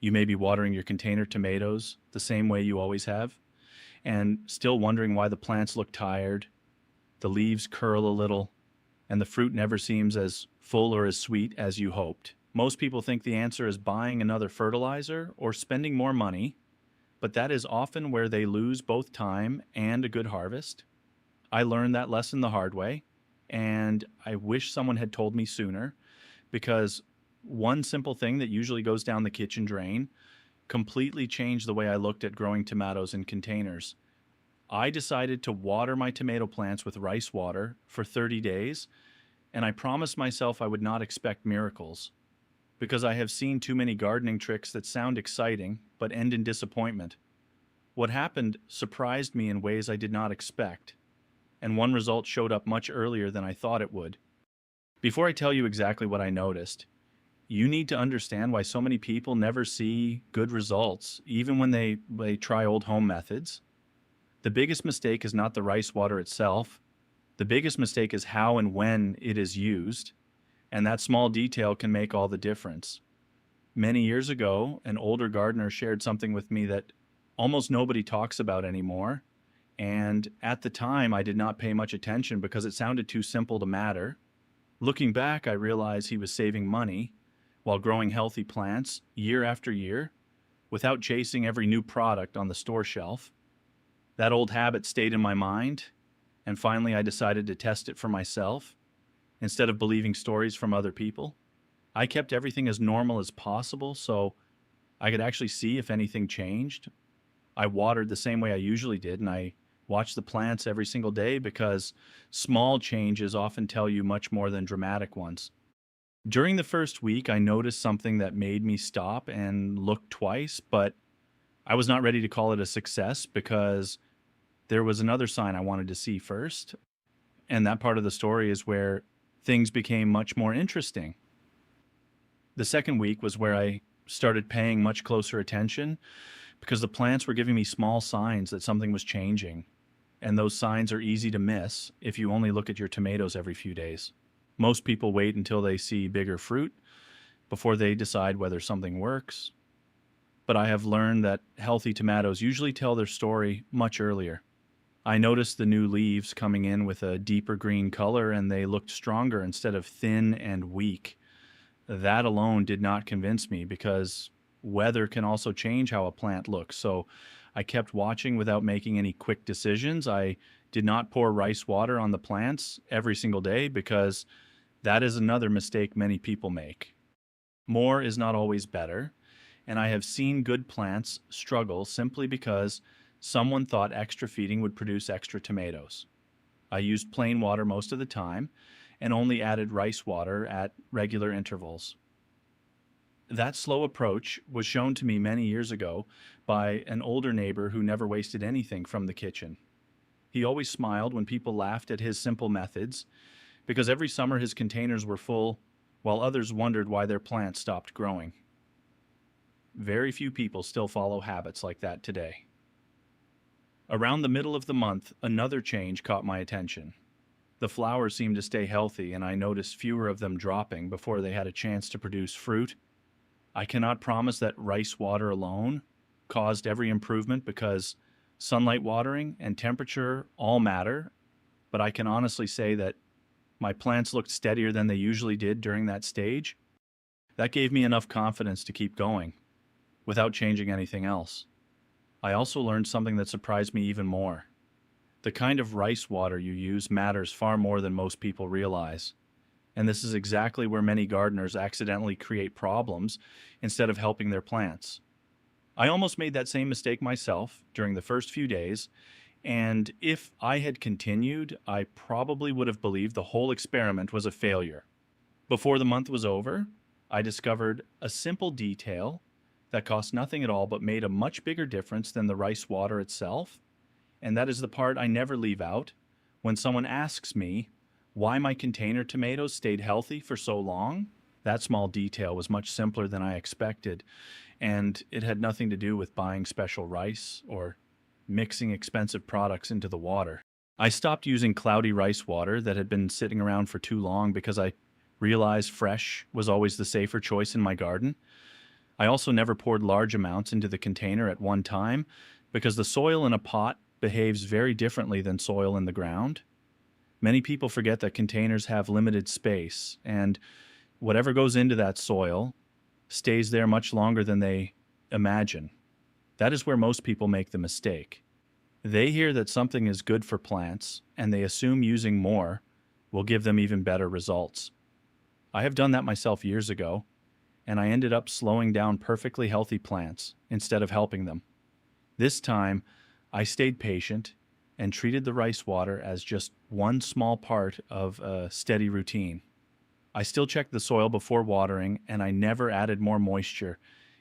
You may be watering your container tomatoes the same way you always have, and still wondering why the plants look tired, the leaves curl a little, and the fruit never seems as full or as sweet as you hoped. Most people think the answer is buying another fertilizer or spending more money, but that is often where they lose both time and a good harvest. I learned that lesson the hard way, and I wish someone had told me sooner because one simple thing that usually goes down the kitchen drain completely changed the way I looked at growing tomatoes in containers. I decided to water my tomato plants with rice water for 30 days, and I promised myself I would not expect miracles because I have seen too many gardening tricks that sound exciting but end in disappointment. What happened surprised me in ways I did not expect, and one result showed up much earlier than I thought it would. Before I tell you exactly what I noticed, you need to understand why so many people never see good results, even when they try old home methods. The biggest mistake is not the rice water itself. The biggest mistake is how and when it is used, and that small detail can make all the difference. Many years ago, an older gardener shared something with me that almost nobody talks about anymore, and at the time I did not pay much attention because it sounded too simple to matter. Looking back, I realized he was saving money while growing healthy plants year after year without chasing every new product on the store shelf. That old habit stayed in my mind, and finally I decided to test it for myself instead of believing stories from other people. I kept everything as normal as possible so I could actually see if anything changed. I watered the same way I usually did, and I watched the plants every single day because small changes often tell you much more than dramatic ones. During the first week, I noticed something that made me stop and look twice, but I was not ready to call it a success because there was another sign I wanted to see first. And that part of the story is where things became much more interesting. The second week was where I started paying much closer attention because the plants were giving me small signs that something was changing. And those signs are easy to miss if you only look at your tomatoes every few days. Most people wait until they see bigger fruit before they decide whether something works. But I have learned that healthy tomatoes usually tell their story much earlier. I noticed the new leaves coming in with a deeper green color, and they looked stronger instead of thin and weak. That alone did not convince me because weather can also change how a plant looks. So I kept watching without making any quick decisions. I did not pour rice water on the plants every single day because that is another mistake many people make. More is not always better, and I have seen good plants struggle simply because someone thought extra feeding would produce extra tomatoes. I used plain water most of the time and only added rice water at regular intervals. That slow approach was shown to me many years ago by an older neighbor who never wasted anything from the kitchen. He always smiled when people laughed at his simple methods because every summer his containers were full while others wondered why their plants stopped growing. Very few people still follow habits like that today. Around the middle of the month, another change caught my attention. The flowers seemed to stay healthy, and I noticed fewer of them dropping before they had a chance to produce fruit. I cannot promise that rice water alone caused every improvement because sunlight watering and temperature all matter, but I can honestly say that my plants looked steadier than they usually did during that stage. That gave me enough confidence to keep going without changing anything else. I also learned something that surprised me even more. The kind of rice water you use matters far more than most people realize. And this is exactly where many gardeners accidentally create problems instead of helping their plants. I almost made that same mistake myself during the first few days, and if I had continued, I probably would have believed the whole experiment was a failure. Before the month was over, I discovered a simple detail that cost nothing at all but made a much bigger difference than the rice water itself. And that is the part I never leave out when someone asks me why my container tomatoes stayed healthy for so long. That small detail was much simpler than I expected, and it had nothing to do with buying special rice or mixing expensive products into the water. I stopped using cloudy rice water that had been sitting around for too long because I realized fresh was always the safer choice in my garden. I also never poured large amounts into the container at one time because the soil in a pot behaves very differently than soil in the ground. Many people forget that containers have limited space, and whatever goes into that soil stays there much longer than they imagine. That is where most people make the mistake. They hear that something is good for plants, and they assume using more will give them even better results. I have done that myself years ago, and I ended up slowing down perfectly healthy plants instead of helping them. This time, I stayed patient and treated the rice water as just one small part of a steady routine. I still checked the soil before watering, and I never added more moisture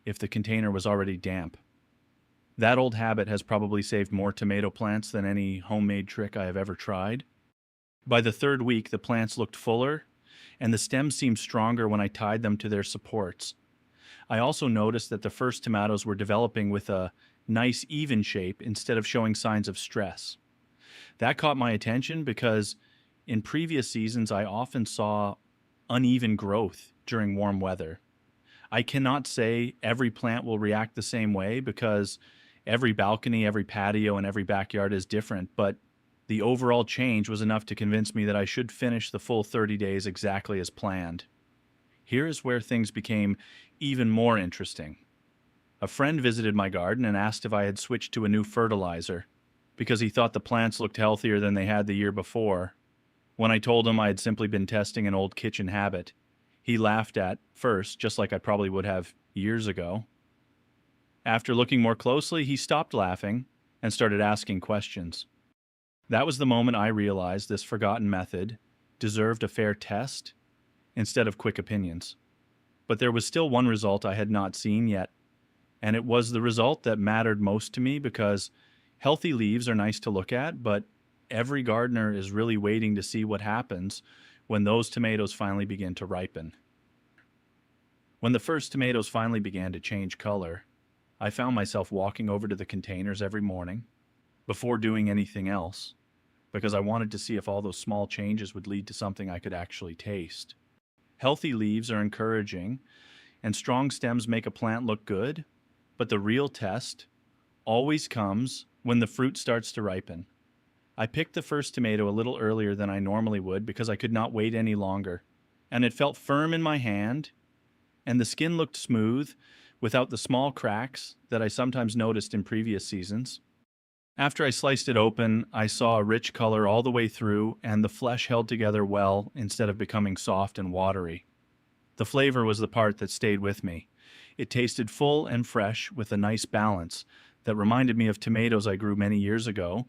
if the container was already damp. That old habit has probably saved more tomato plants than any homemade trick I have ever tried. By the third week, the plants looked fuller, and the stems seemed stronger when I tied them to their supports. I also noticed that the first tomatoes were developing with a nice even shape instead of showing signs of stress. That caught my attention because in previous seasons I often saw uneven growth during warm weather. I cannot say every plant will react the same way because every balcony, every patio, and every backyard is different, but the overall change was enough to convince me that I should finish the full 30 days exactly as planned. Here is where things became even more interesting. A friend visited my garden and asked if I had switched to a new fertilizer because he thought the plants looked healthier than they had the year before. When I told him I had simply been testing an old kitchen habit, he laughed at first, just like I probably would have years ago. After looking more closely, he stopped laughing and started asking questions. That was the moment I realized this forgotten method deserved a fair test instead of quick opinions. But there was still one result I had not seen yet, and it was the result that mattered most to me because healthy leaves are nice to look at, but every gardener is really waiting to see what happens when those tomatoes finally begin to ripen. When the first tomatoes finally began to change color, I found myself walking over to the containers every morning before doing anything else because I wanted to see if all those small changes would lead to something I could actually taste. Healthy leaves are encouraging, and strong stems make a plant look good, but the real test always comes when the fruit starts to ripen. I picked the first tomato a little earlier than I normally would because I could not wait any longer, and it felt firm in my hand, and the skin looked smooth without the small cracks that I sometimes noticed in previous seasons. After I sliced it open, I saw a rich color all the way through, and the flesh held together well instead of becoming soft and watery. The flavor was the part that stayed with me. It tasted full and fresh with a nice balance that reminded me of tomatoes I grew many years ago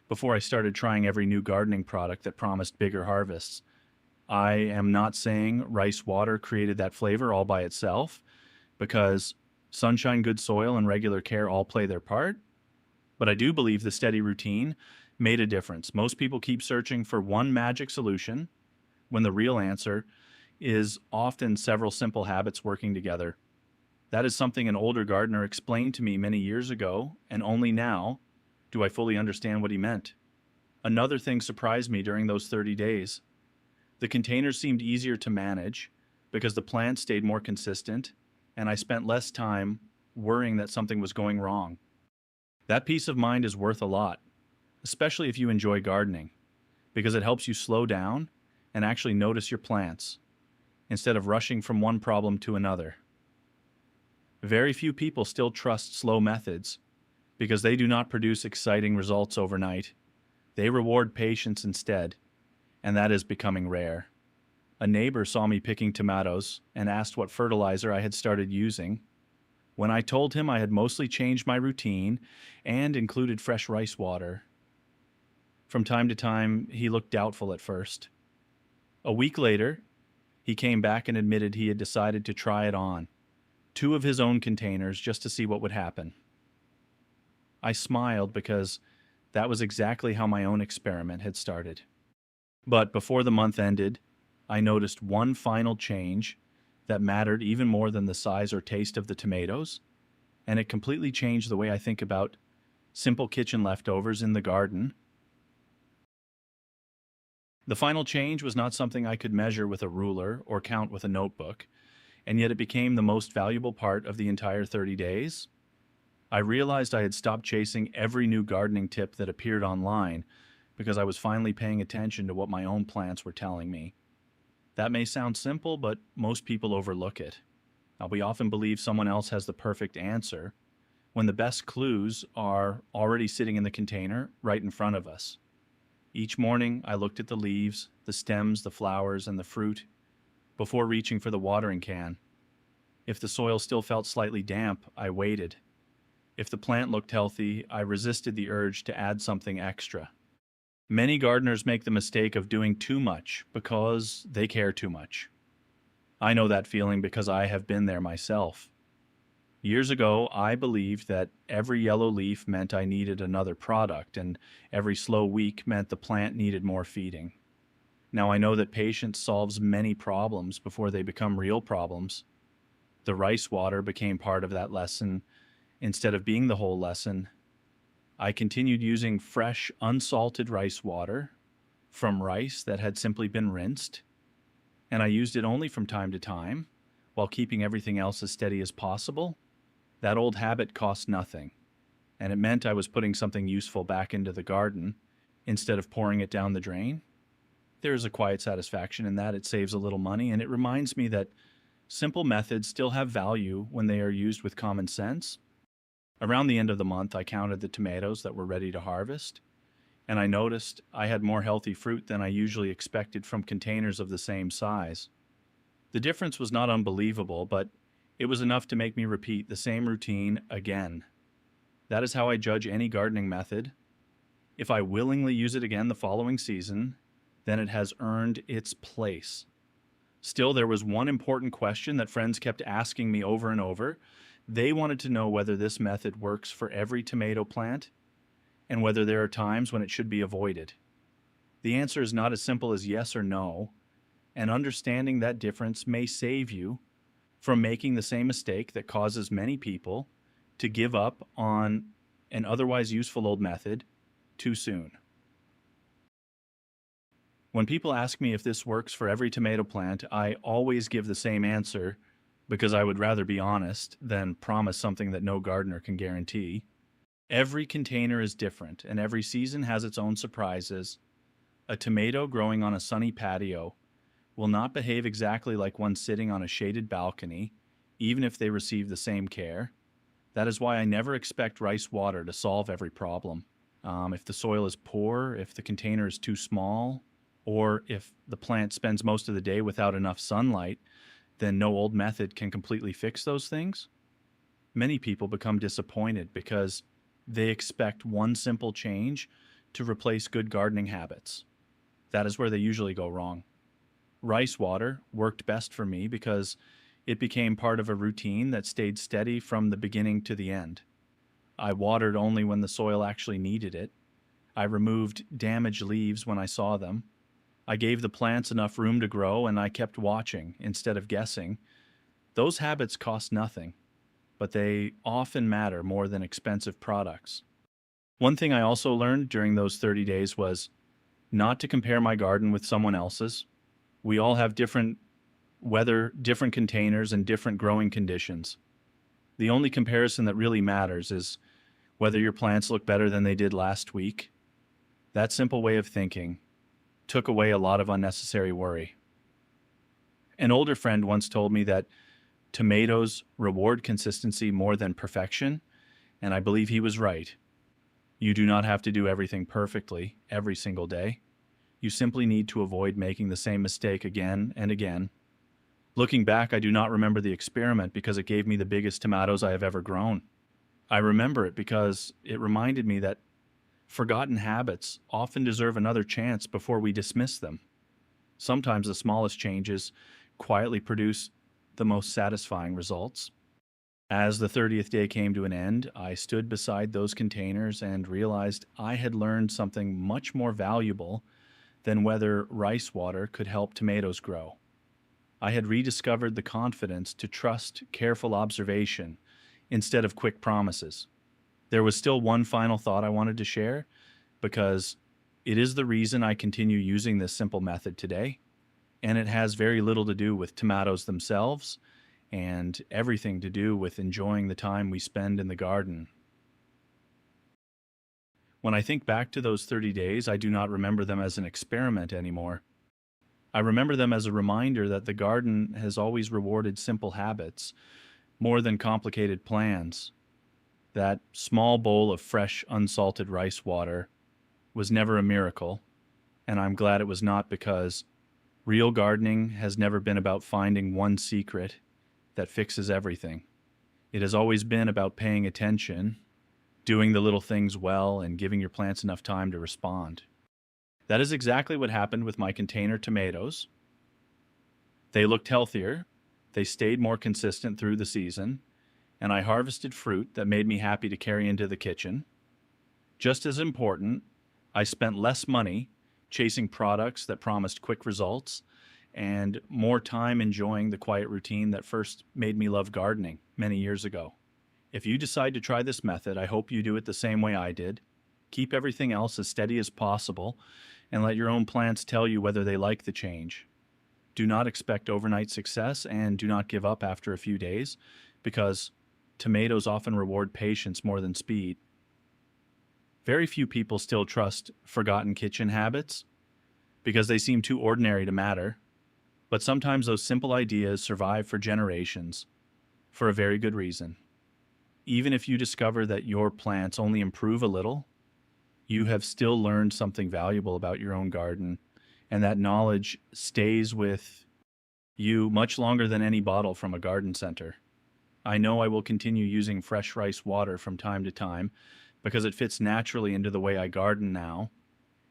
before I started trying every new gardening product that promised bigger harvests. I am not saying rice water created that flavor all by itself, because sunshine, good soil, and regular care all play their part. But I do believe the steady routine made a difference. Most people keep searching for one magic solution when the real answer is often several simple habits working together. That is something an older gardener explained to me many years ago, and only now do I fully understand what he meant. Another thing surprised me during those 30 days. The containers seemed easier to manage because the plants stayed more consistent, and I spent less time worrying that something was going wrong. That peace of mind is worth a lot, especially if you enjoy gardening, because it helps you slow down and actually notice your plants instead of rushing from one problem to another. Very few people still trust slow methods because they do not produce exciting results overnight. They reward patience instead, and that is becoming rare. A neighbor saw me picking tomatoes and asked what fertilizer I had started using. When I told him I had mostly changed my routine and included fresh rice water, from time to time he looked doubtful at first. A week later, he came back and admitted he had decided to try it on 2 of his own containers just to see what would happen. I smiled because that was exactly how my own experiment had started. But before the month ended, I noticed one final change that mattered even more than the size or taste of the tomatoes, and it completely changed the way I think about simple kitchen leftovers in the garden. The final change was not something I could measure with a ruler or count with a notebook. and yet it became the most valuable part of the entire 30 days. I realized I had stopped chasing every new gardening tip that appeared online because I was finally paying attention to what my own plants were telling me. That may sound simple, but most people overlook it. Now, we often believe someone else has the perfect answer when the best clues are already sitting in the container right in front of us. Each morning, I looked at the leaves, the stems, the flowers, and the fruit before reaching for the watering can. If the soil still felt slightly damp, I waited. If the plant looked healthy, I resisted the urge to add something extra. Many gardeners make the mistake of doing too much because they care too much. I know that feeling because I have been there myself. Years ago, I believed that every yellow leaf meant I needed another product, and every slow week meant the plant needed more feeding. Now I know that patience solves many problems before they become real problems. The rice water became part of that lesson instead of being the whole lesson. I continued using fresh, unsalted rice water from rice that had simply been rinsed, and I used it only from time to time while keeping everything else as steady as possible. That old habit cost nothing, and it meant I was putting something useful back into the garden instead of pouring it down the drain. There is a quiet satisfaction in that. It saves a little money, and it reminds me that simple methods still have value when they are used with common sense. Around the end of the month, I counted the tomatoes that were ready to harvest, and I noticed I had more healthy fruit than I usually expected from containers of the same size. The difference was not unbelievable, but it was enough to make me repeat the same routine again. That is how I judge any gardening method. If I willingly use it again the following season, then it has earned its place. Still, there was one important question that friends kept asking me over and over. They wanted to know whether this method works for every tomato plant and whether there are times when it should be avoided. The answer is not as simple as yes or no, and understanding that difference may save you from making the same mistake that causes many people to give up on an otherwise useful old method too soon. When people ask me if this works for every tomato plant, I always give the same answer because I would rather be honest than promise something that no gardener can guarantee. Every container is different, and every season has its own surprises. A tomato growing on a sunny patio will not behave exactly like one sitting on a shaded balcony, even if they receive the same care. That is why I never expect rice water to solve every problem. If the soil is poor, if the container is too small, or if the plant spends most of the day without enough sunlight, then no old method can completely fix those things. Many people become disappointed because they expect one simple change to replace good gardening habits. That is where they usually go wrong. Rice water worked best for me because it became part of a routine that stayed steady from the beginning to the end. I watered only when the soil actually needed it. I removed damaged leaves when I saw them. I gave the plants enough room to grow, and I kept watching instead of guessing. Those habits cost nothing, but they often matter more than expensive products. One thing I also learned during those 30 days was not to compare my garden with someone else's. We all have different weather, different containers, and different growing conditions. The only comparison that really matters is whether your plants look better than they did last week. That simple way of thinking took away a lot of unnecessary worry. An older friend once told me that tomatoes reward consistency more than perfection, and I believe he was right. You do not have to do everything perfectly every single day. You simply need to avoid making the same mistake again and again. Looking back, I do not remember the experiment because it gave me the biggest tomatoes I have ever grown. I remember it because it reminded me that forgotten habits often deserve another chance before we dismiss them. Sometimes the smallest changes quietly produce the most satisfying results. As the 30th day came to an end, I stood beside those containers and realized I had learned something much more valuable than whether rice water could help tomatoes grow. I had rediscovered the confidence to trust careful observation instead of quick promises. There was still one final thought I wanted to share because it is the reason I continue using this simple method today, and it has very little to do with tomatoes themselves and everything to do with enjoying the time we spend in the garden. When I think back to those 30 days, I do not remember them as an experiment anymore. I remember them as a reminder that the garden has always rewarded simple habits more than complicated plans. That small bowl of fresh, unsalted rice water was never a miracle, and I'm glad it was not, because real gardening has never been about finding one secret that fixes everything. It has always been about paying attention, doing the little things well, and giving your plants enough time to respond. That is exactly what happened with my container tomatoes. They looked healthier, they stayed more consistent through the season, and I harvested fruit that made me happy to carry into the kitchen. Just as important, I spent less money chasing products that promised quick results and more time enjoying the quiet routine that first made me love gardening many years ago. If you decide to try this method, I hope you do it the same way I did. Keep everything else as steady as possible and let your own plants tell you whether they like the change. Do not expect overnight success, and do not give up after a few days, because tomatoes often reward patience more than speed. Very few people still trust forgotten kitchen habits because they seem too ordinary to matter, but sometimes those simple ideas survive for generations for a very good reason. Even if you discover that your plants only improve a little, you have still learned something valuable about your own garden, and that knowledge stays with you much longer than any bottle from a garden center. I know I will continue using fresh rice water from time to time because it fits naturally into the way I garden now.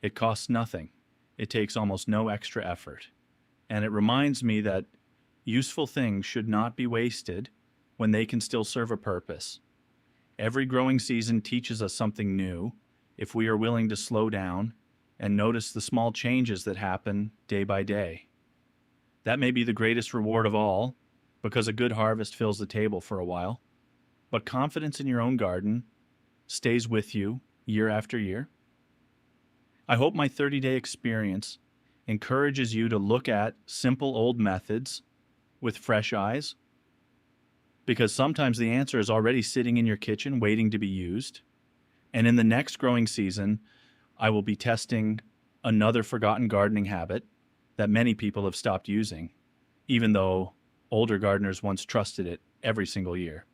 It costs nothing. It takes almost no extra effort. And it reminds me that useful things should not be wasted when they can still serve a purpose. Every growing season teaches us something new if we are willing to slow down and notice the small changes that happen day by day. That may be the greatest reward of all, because a good harvest fills the table for a while. But confidence in your own garden stays with you year after year. I hope my 30-day experience encourages you to look at simple old methods with fresh eyes, because sometimes the answer is already sitting in your kitchen waiting to be used. And in the next growing season, I will be testing another forgotten gardening habit that many people have stopped using, even though older gardeners once trusted it every single year.